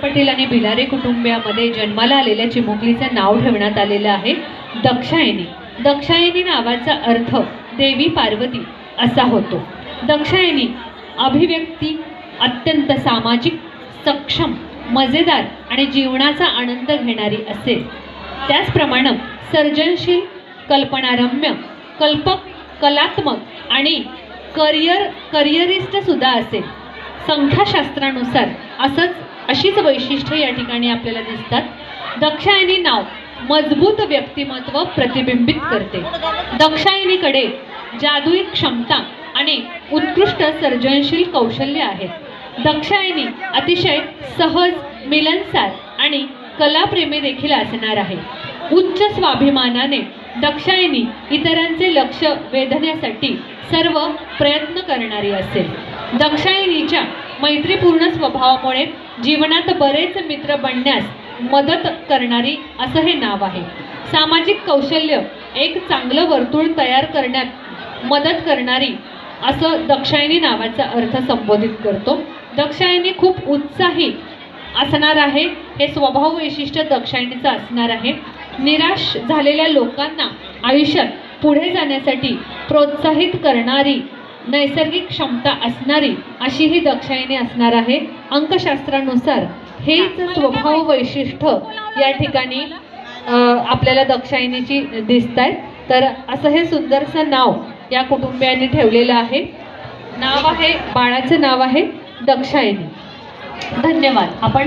पटेल आणि भिलारे कुटुंबियामध्ये जन्माला आलेल्या चिमुकलीचं नाव ठेवण्यात आलेलं आहे दक्षायनी। दक्षायनी नावाचा अर्थ देवी पार्वती असा होतो। दक्षायनी अभिव्यक्ती अत्यंत सामाजिक, सक्षम, मजेदार आणि जीवनाचा आनंद घेणारी असेल। त्याचप्रमाणे सर्जनशील, कल्पनारम्य, कल्पक, कलात्मक आणि करिअरिस्ट सुद्धा असेल। संख्याशास्त्रानुसार अशीच वैशिष्ट्ये या ठिकाणी आपल्याला दिसतात। दक्षायनी नाव मजबूत व्यक्तिमत्व प्रतिबिंबित करते। दक्षायनीकडे जादुई क्षमता आणि उत्कृष्ट सर्जनशील कौशल्य आहेत। दक्षायनी अतिशय सहज, मिलनसार आणि कलाप्रेमी देखील असणार आहे। उच्च स्वाभिमानाने दक्षायनी इतरांचे लक्ष वेधण्यासाठी सर्व प्रयत्न करणारी असेल। दक्षायनीच्या मैत्रीपूर्ण स्वभावामुळे जीवनात बरेच मित्र बनण्यास मदत करणारी असं हे नाव आहे। सामाजिक कौशल्य एक चांगलं वर्तुळ तयार करण्यात मदत करणारी असं दक्षायनी नावाचा अर्थ संबोधित करतो। दक्षायनी खूप उत्साही असणार आहे, हे स्वभाव वैशिष्ट्य दक्षायनीचं असणार आहे। निराश झालेल्या लोकांना आयुष्यात पुढे जाण्यासाठी प्रोत्साहित करणारी नैसर्गिक क्षमता असणारी अशी ही दक्षायनी असणार आहे। अंकशास्त्रानुसार हेच स्वभाव वैशिष्ट्य या ठिकाणी आपल्याला दक्षायनीची दिसत आहेत। तर असं हे सुंदरसं नाव या कुटुंबियांनी ठेवलेलं आहे। बाळाचं नाव आहे दक्षायनी। धन्यवाद। आपण